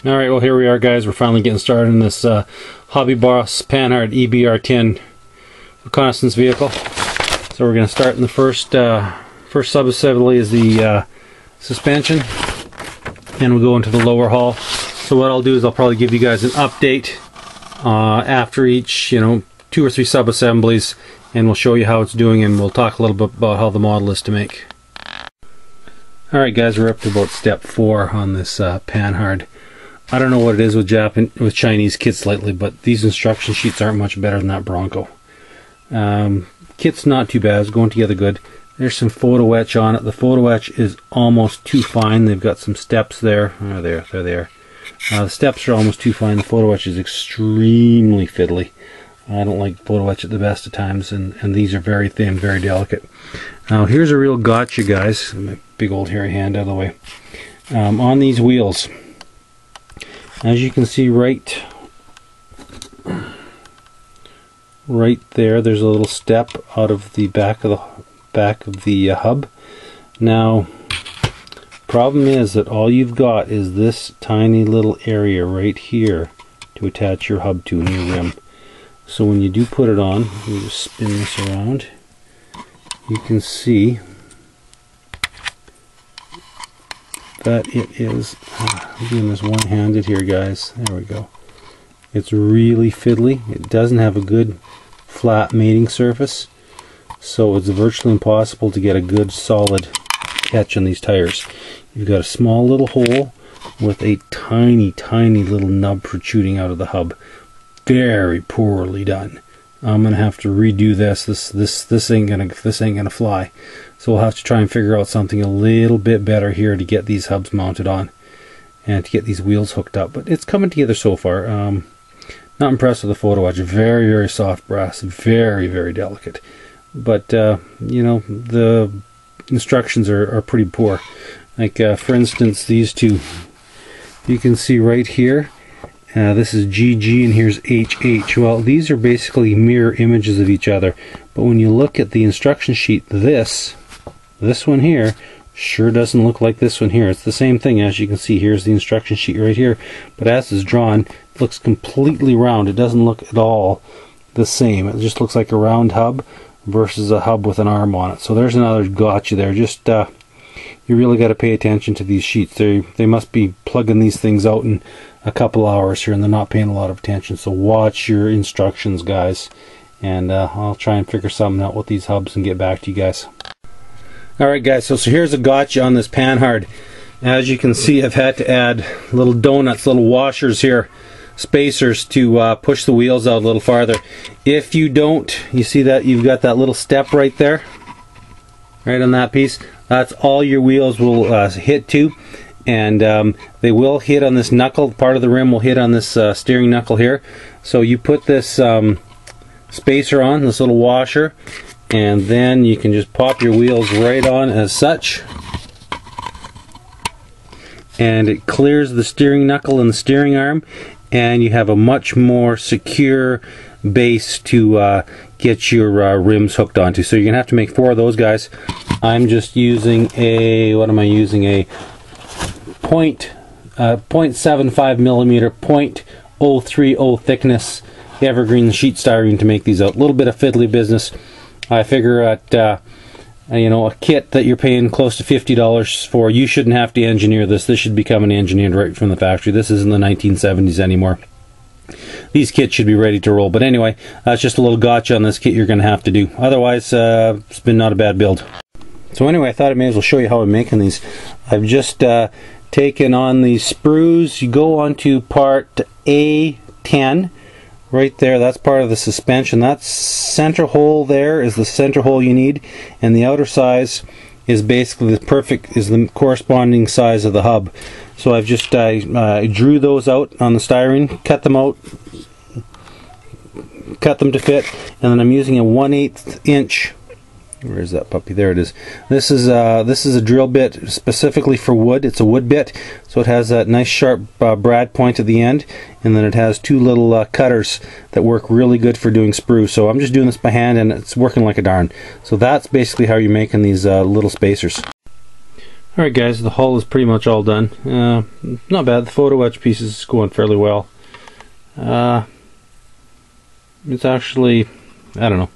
Alright, well here we are guys, we're finally getting started in this Hobby Boss Panhard EBR-10 reconnaissance vehicle. So we're going to start in the first sub-assembly is the suspension, and we'll go into the lower hull. So what I'll do is I'll probably give you guys an update after each, 2 or 3 sub-assemblies, and we'll show you how it's doing, and we'll talk a little bit about how the model is to make. Alright guys, we're up to about step 4 on this Panhard. I don't know what it is with Chinese kits lately, but these instruction sheets aren't much better than that Bronco. Kit's not too bad, it's going together good. There's some photo etch on it. The photo etch is almost too fine. They've got some steps there. Oh, they're there. The steps are almost too fine. The photo etch is extremely fiddly. I don't like photo etch at the best of times, and these are very thin, very delicate. Now here's a real gotcha, guys. My big old hairy hand out of the way. On these wheels, as you can see right there, there's a little step out of the back of the hub. Now, problem is that all you've got is this tiny little area right here to attach your hub to in your rim. So when you do put it on, let me just spin this around, you can see that it is, I'm doing this one-handed here guys, there we go. It's really fiddly. It doesn't have a good flat mating surface, so it's virtually impossible to get a good solid etch on these tires. You've got a small little hole with a tiny little nub protruding out of the hub. Very poorly done. I'm gonna have to redo this. This ain't gonna fly. So we'll have to try and figure out something a little bit better here to get these hubs mounted on and to get these wheels hooked up. But it's coming together so far. Not impressed with the photo etch. Very soft brass, very delicate. But the instructions are pretty poor. Like for instance, these two, you can see right here. This is GG and here's HH. Well, these are basically mirror images of each other. But when you look at the instruction sheet, this one here sure doesn't look like this one here. It's the same thing. As you can see, here's the instruction sheet right here, but as it's drawn, it looks completely round. It doesn't look at all the same. It just looks like a round hub versus a hub with an arm on it. So there's another gotcha there. Just you really got to pay attention to these sheets. They must be plugging these things out in a couple hours here, and they're not paying a lot of attention. So watch your instructions, guys, and I'll try and figure something out with these hubs and get back to you guys. Alright guys, so here's a gotcha on this Panhard. As you can see, I've had to add little donuts, little washers here, spacers to push the wheels out a little farther. If you don't, you see that you've got that little step right there, right on that piece. That's all your wheels will hit to, and they will hit on this knuckle. Part of the rim will hit on this steering knuckle here. So you put this spacer on, this little washer, and then you can just pop your wheels right on as such, and it clears the steering knuckle and the steering arm, and you have a much more secure base to get your rims hooked onto. So you're gonna have to make 4 of those guys. I'm just using a, what am I using, a 0.75 millimeter, 0.030 thickness evergreen sheet styrene to make these out. A little bit of fiddly business. I figure at a kit that you're paying close to $50 for, you shouldn't have to engineer this. This should be coming engineered right from the factory. This isn't the 1970s anymore. These kits should be ready to roll. But anyway, that's just a little gotcha on this kit you're going to have to do. Otherwise, it's been not a bad build. So anyway, I thought I may as well show you how I'm making these. I've just taken on these sprues. You go onto part A10. Right there, that's part of the suspension. That center hole there is the center hole you need, and the outer size is basically the corresponding size of the hub. So I've just I drew those out on the styrene, cut them out, cut them to fit, and then I'm using a 1/8 inch. Where is that puppy? There it is. This is a drill bit specifically for wood. It's a wood bit, so it has that nice sharp brad point at the end, and then it has 2 little cutters that work really good for doing sprue. So I'm just doing this by hand, and it's working like a darn. So that's basically how you're making these little spacers. Alright guys, the hull is pretty much all done. Not bad, the photo etch piece is going fairly well. It's actually, I don't know,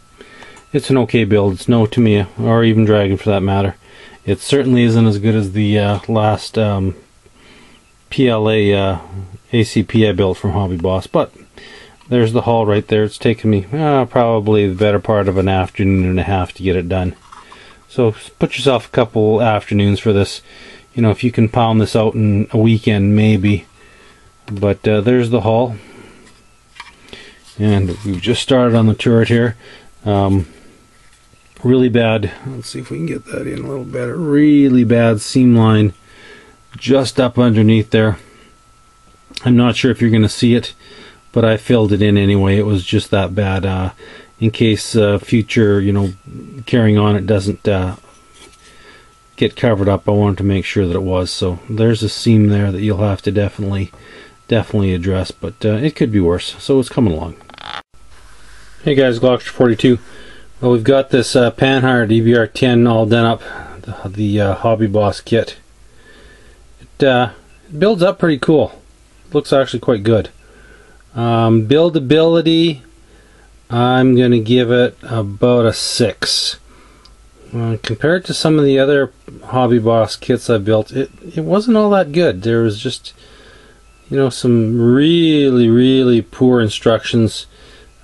it's an okay build. It's no Tamiya, or even Dragon for that matter. It certainly isn't as good as the last PLA ACP I built from Hobby Boss, but there's the hull right there. It's taken me probably the better part of an afternoon and a half to get it done. So put yourself a couple afternoons for this. You know, if you can pound this out in a weekend, maybe. But there's the hull. And we've just started on the turret here. Really bad, let's see if we can get that in a little better. Really bad seam line just up underneath there. I'm not sure if you're going to see it, but I filled it in anyway. It was just that bad. In case future, you know, carrying on it doesn't get covered up, I wanted to make sure that it was. So there's a seam there that you'll have to definitely address, but it could be worse. So it's coming along. Hey guys, Glockster 42. Well, we've got this Panhard EBR-10 all done up, the Hobby Boss kit. It builds up pretty cool. Looks actually quite good. Buildability, I'm going to give it about a 6. Compared to some of the other Hobby Boss kits I've built, it wasn't all that good. There was just, you know, some really poor instructions.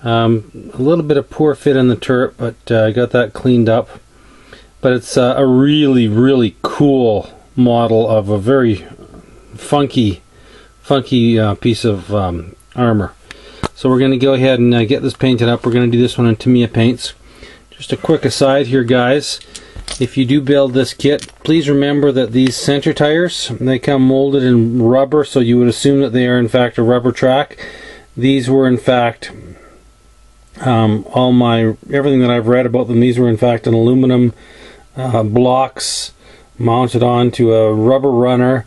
A little bit of poor fit in the turret, but I got that cleaned up. But it's a really cool model of a very funky piece of armor. So we're going to go ahead and get this painted up. We're going to do this one in Tamiya paints. Just a quick aside here, guys. If you do build this kit, please remember that these center tires, they come molded in rubber, so you would assume that they are in fact a rubber track. These were in fact, everything that I've read about them, these were in fact an aluminum blocks mounted onto a rubber runner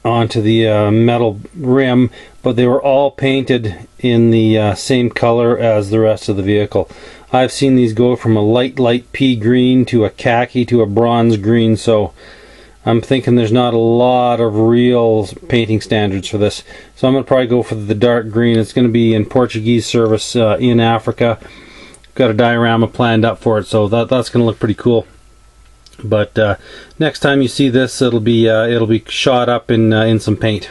onto the metal rim, but they were all painted in the same color as the rest of the vehicle. I've seen these go from a light pea green to a khaki to a bronze green, so I'm thinking there's not a lot of real painting standards for this. So I'm going to probably go for the dark green. It's going to be in Portuguese service in Africa. Got a diorama planned up for it, so that's going to look pretty cool. But next time you see this, it'll be shot up in some paint.